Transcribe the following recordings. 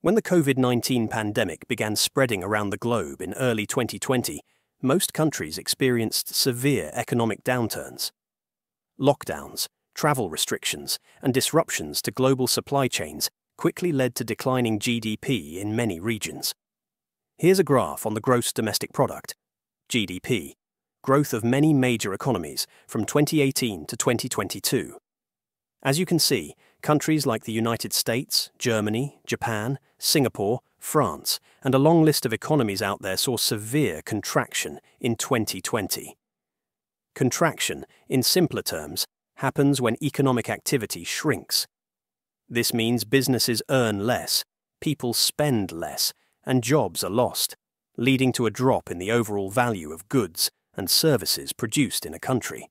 When the COVID-19 pandemic began spreading around the globe in early 2020, most countries experienced severe economic downturns. Lockdowns, travel restrictions, and disruptions to global supply chains quickly led to declining GDP in many regions. Here's a graph on the gross domestic product, GDP, growth of many major economies from 2018 to 2022. As you can see, countries like the United States, Germany, Japan, Singapore, France, and a long list of economies out there saw severe contraction in 2020. Contraction, in simpler terms, happens when economic activity shrinks. This means businesses earn less, people spend less, and jobs are lost, leading to a drop in the overall value of goods and services produced in a country.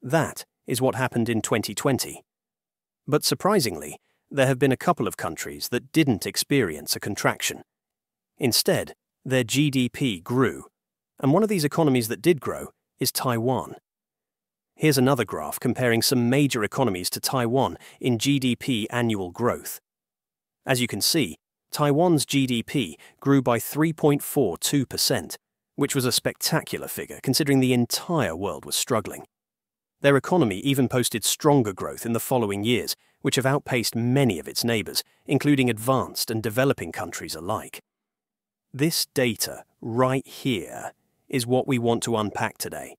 That is what happened in 2020. But surprisingly, there have been a couple of countries that didn't experience a contraction. Instead, their GDP grew, and one of these economies that did grow is Taiwan. Here's another graph comparing some major economies to Taiwan in GDP annual growth. As you can see, Taiwan's GDP grew by 3.42%, which was a spectacular figure considering the entire world was struggling. Their economy even posted stronger growth in the following years, which have outpaced many of its neighbours, including advanced and developing countries alike. This data, right here, is what we want to unpack today.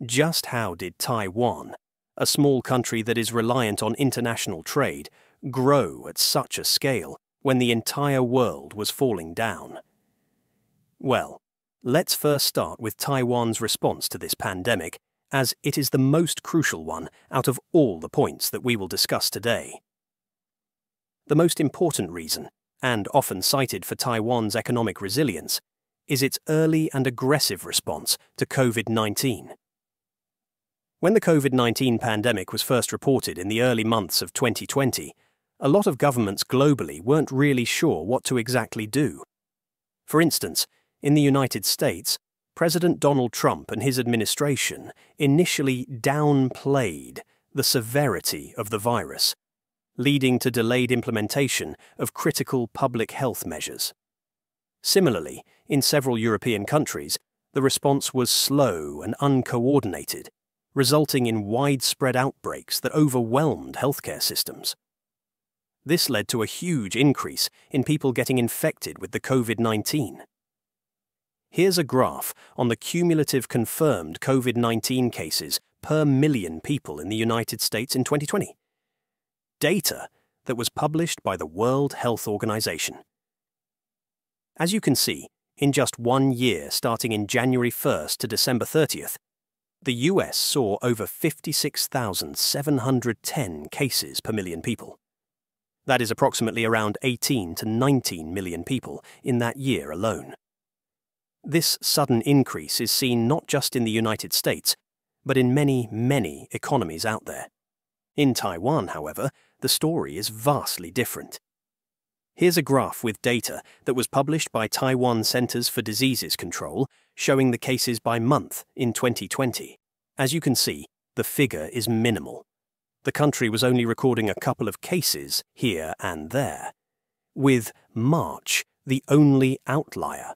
Just how did Taiwan, a small country that is reliant on international trade, grow at such a scale when the entire world was falling down? Well, let's first start with Taiwan's response to this pandemic, as it is the most crucial one out of all the points that we will discuss today. The most important reason, and often cited for Taiwan's economic resilience, is its early and aggressive response to COVID-19. When the COVID-19 pandemic was first reported in the early months of 2020, a lot of governments globally weren't really sure what to exactly do. For instance, in the United States, President Donald Trump and his administration initially downplayed the severity of the virus, leading to delayed implementation of critical public health measures. Similarly, in several European countries, the response was slow and uncoordinated, resulting in widespread outbreaks that overwhelmed healthcare systems. This led to a huge increase in people getting infected with the COVID-19. Here's a graph on the cumulative confirmed COVID-19 cases per million people in the United States in 2020. Data that was published by the World Health Organization. As you can see, in just 1 year starting in January 1st to December 30th, the US saw over 56,710 cases per million people. That is approximately around 18 to 19 million people in that year alone. This sudden increase is seen not just in the United States, but in many, many economies out there. In Taiwan, however, the story is vastly different. Here's a graph with data that was published by Taiwan Centers for Diseases Control, showing the cases by month in 2020. As you can see, the figure is minimal. The country was only recording a couple of cases here and there, with March the only outlier.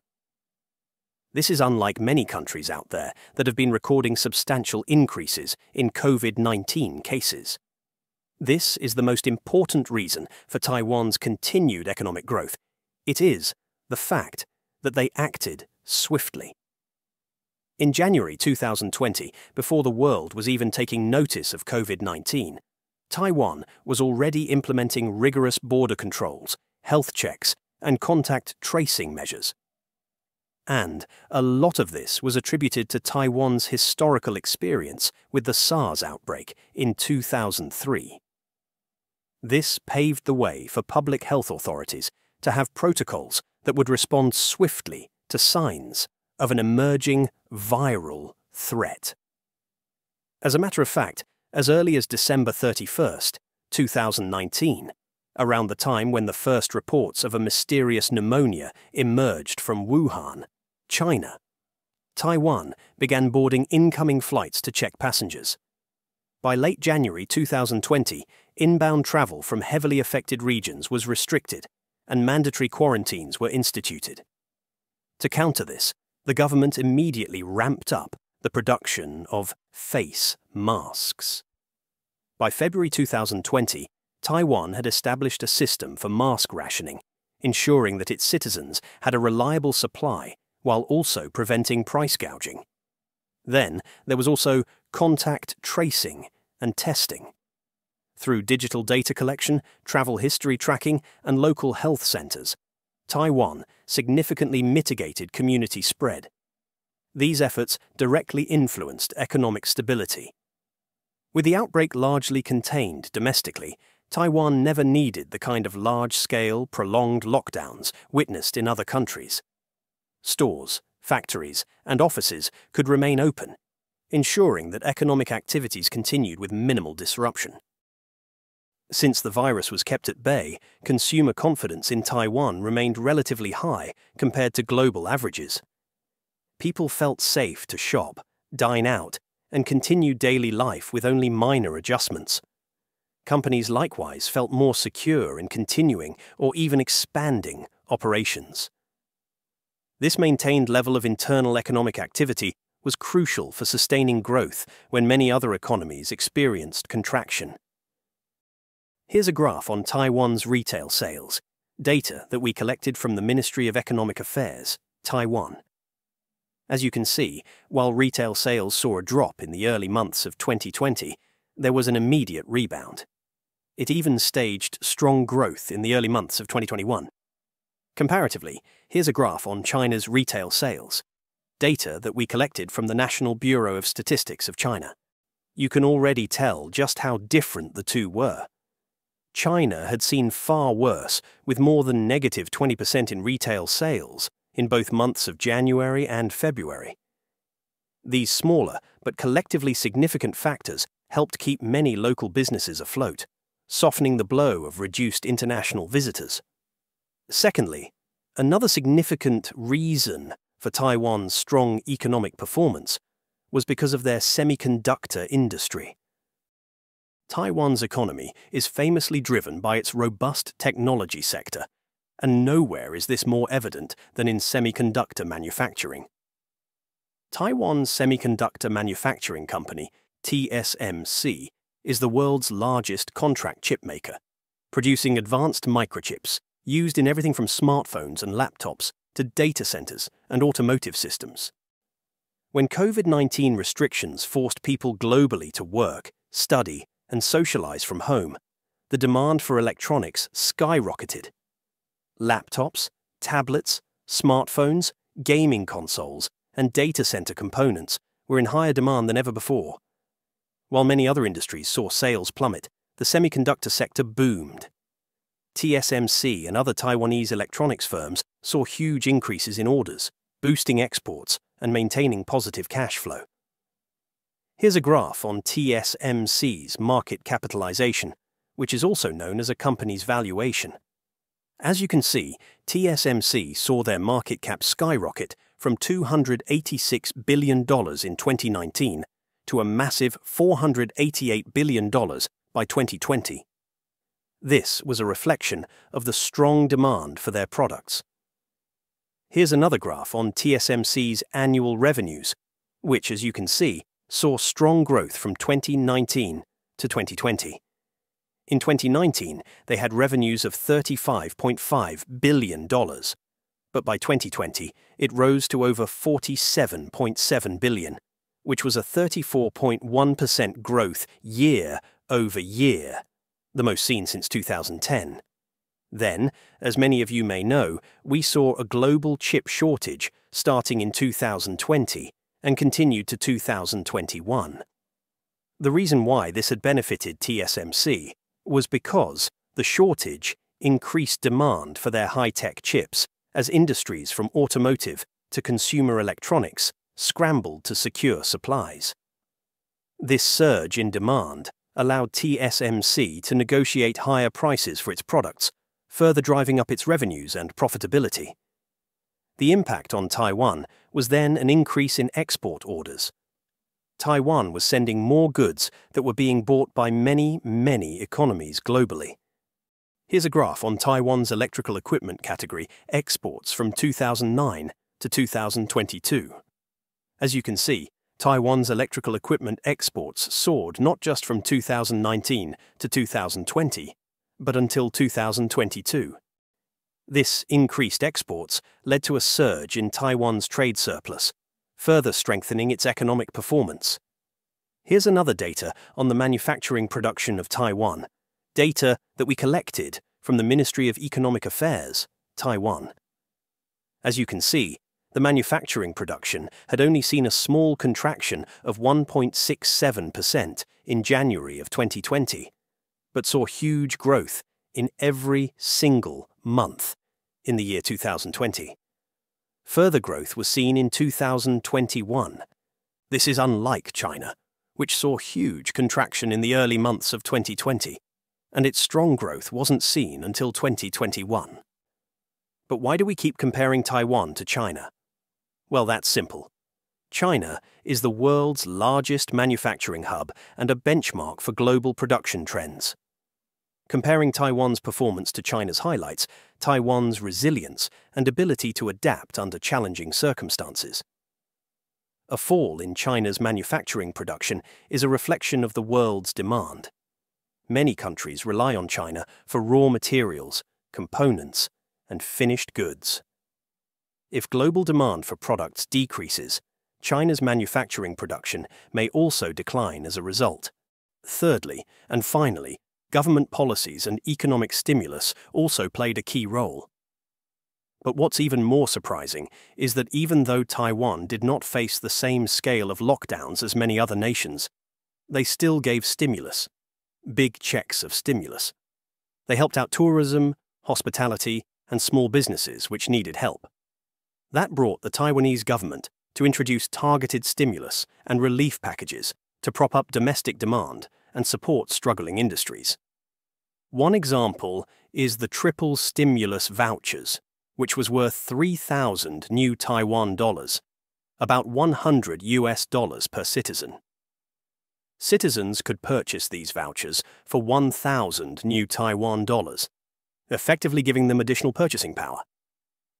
This is unlike many countries out there that have been recording substantial increases in COVID-19 cases. This is the most important reason for Taiwan's continued economic growth. It is the fact that they acted swiftly. In January 2020, before the world was even taking notice of COVID-19, Taiwan was already implementing rigorous border controls, health checks, and contact tracing measures. And a lot of this was attributed to Taiwan's historical experience with the SARS outbreak in 2003. This paved the way for public health authorities to have protocols that would respond swiftly to signs of an emerging viral threat. As a matter of fact, as early as December 31st, 2019, around the time when the first reports of a mysterious pneumonia emerged from Wuhan, China, Taiwan began boarding incoming flights to check passengers. By late January 2020, inbound travel from heavily affected regions was restricted, and mandatory quarantines were instituted. To counter this, the government immediately ramped up the production of face masks. By February 2020, Taiwan had established a system for mask rationing, ensuring that its citizens had a reliable supply while also preventing price gouging. Then there was also contact tracing and testing. Through digital data collection, travel history tracking, and local health centers, Taiwan significantly mitigated community spread. These efforts directly influenced economic stability. With the outbreak largely contained domestically, Taiwan never needed the kind of large-scale, prolonged lockdowns witnessed in other countries. Stores, factories, and offices could remain open, ensuring that economic activities continued with minimal disruption. Since the virus was kept at bay, consumer confidence in Taiwan remained relatively high compared to global averages. People felt safe to shop, dine out, and continue daily life with only minor adjustments. Companies likewise felt more secure in continuing or even expanding operations. This maintained level of internal economic activity was crucial for sustaining growth when many other economies experienced contraction. Here's a graph on Taiwan's retail sales, data that we collected from the Ministry of Economic Affairs, Taiwan. As you can see, while retail sales saw a drop in the early months of 2020, there was an immediate rebound. It even staged strong growth in the early months of 2021. Comparatively, here's a graph on China's retail sales, data that we collected from the National Bureau of Statistics of China. You can already tell just how different the two were. China had seen far worse, with more than negative 20% in retail sales in both months of January and February. These smaller but collectively significant factors helped keep many local businesses afloat, softening the blow of reduced international visitors. Secondly, another significant reason for Taiwan's strong economic performance was because of their semiconductor industry. Taiwan's economy is famously driven by its robust technology sector, and nowhere is this more evident than in semiconductor manufacturing. Taiwan's Semiconductor Manufacturing Company, TSMC, is the world's largest contract chip maker, producing advanced microchips used in everything from smartphones and laptops to data centers and automotive systems. When COVID-19 restrictions forced people globally to work, study, and socialize from home, the demand for electronics skyrocketed. Laptops, tablets, smartphones, gaming consoles, and data center components were in higher demand than ever before. While many other industries saw sales plummet, the semiconductor sector boomed. TSMC and other Taiwanese electronics firms saw huge increases in orders, boosting exports and maintaining positive cash flow. Here's a graph on TSMC's market capitalization, which is also known as a company's valuation. As you can see, TSMC saw their market cap skyrocket from $286 billion in 2019 to a massive $488 billion by 2020. This was a reflection of the strong demand for their products. Here's another graph on TSMC's annual revenues, which, as you can see, saw strong growth from 2019 to 2020. In 2019, they had revenues of $35.5 billion, but by 2020, it rose to over $47.7 billion, which was a 34.1% growth year over year, the most seen since 2010. Then, as many of you may know, we saw a global chip shortage starting in 2020 and continued to 2021. The reason why this had benefited TSMC was because the shortage increased demand for their high-tech chips as industries from automotive to consumer electronics scrambled to secure supplies. This surge in demand allowed TSMC to negotiate higher prices for its products, further driving up its revenues and profitability. The impact on Taiwan was then an increase in export orders. Taiwan was sending more goods that were being bought by many economies globally. Here's a graph on Taiwan's electrical equipment category exports from 2009 to 2022. As you can see, Taiwan's electrical equipment exports soared not just from 2019 to 2020, but until 2022. This increased exports led to a surge in Taiwan's trade surplus, further strengthening its economic performance. Here's another data on the manufacturing production of Taiwan, data that we collected from the Ministry of Economic Affairs, Taiwan. As you can see, the manufacturing production had only seen a small contraction of 1.67% in January of 2020, but saw huge growth in every single month in the year 2020. Further growth was seen in 2021. This is unlike China, which saw huge contraction in the early months of 2020, and its strong growth wasn't seen until 2021. But why do we keep comparing Taiwan to China? Well, that's simple. China is the world's largest manufacturing hub and a benchmark for global production trends. Comparing Taiwan's performance to China's highlights Taiwan's resilience and ability to adapt under challenging circumstances. A fall in China's manufacturing production is a reflection of the world's demand. Many countries rely on China for raw materials, components, and finished goods. If global demand for products decreases, China's manufacturing production may also decline as a result. Thirdly, and finally, government policies and economic stimulus also played a key role. But what's even more surprising is that even though Taiwan did not face the same scale of lockdowns as many other nations, they still gave stimulus, big checks of stimulus. They helped out tourism, hospitality, and small businesses which needed help. That brought the Taiwanese government to introduce targeted stimulus and relief packages to prop up domestic demand and support struggling industries. One example is the triple stimulus vouchers, which was worth 3,000 new Taiwan dollars, about $100 per citizen. Citizens could purchase these vouchers for 1,000 new Taiwan dollars, effectively giving them additional purchasing power.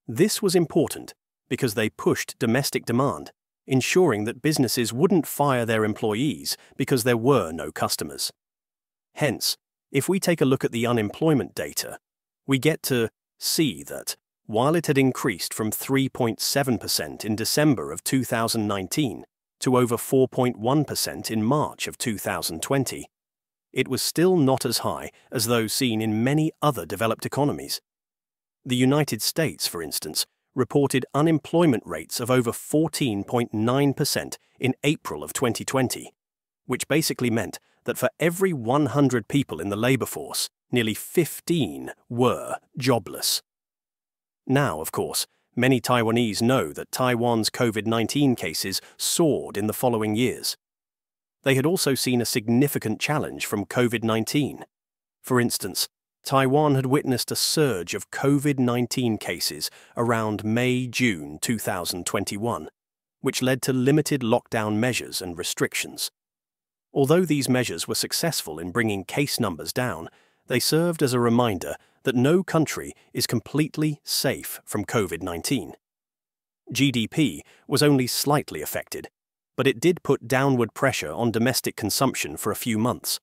This was important because they pushed domestic demand, ensuring that businesses wouldn't fire their employees because there were no customers. Hence, if we take a look at the unemployment data, we get to see that, while it had increased from 3.7% in December of 2019 to over 4.1% in March of 2020, it was still not as high as those seen in many other developed economies. The United States, for instance, reported unemployment rates of over 14.9% in April of 2020, which basically meant that for every 100 people in the labor force, nearly 15 were jobless. Now, of course, many Taiwanese know that Taiwan's COVID-19 cases soared in the following years. They had also seen a significant challenge from COVID-19. For instance, Taiwan had witnessed a surge of COVID-19 cases around May-June 2021, which led to limited lockdown measures and restrictions. Although these measures were successful in bringing case numbers down, they served as a reminder that no country is completely safe from COVID-19. GDP was only slightly affected, but it did put downward pressure on domestic consumption for a few months.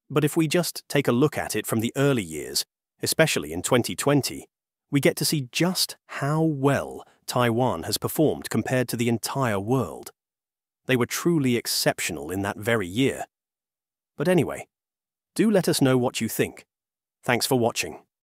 But if we just take a look at it from the early years, especially in 2020, we get to see just how well Taiwan has performed compared to the entire world. They were truly exceptional in that very year. But anyway, do let us know what you think. Thanks for watching.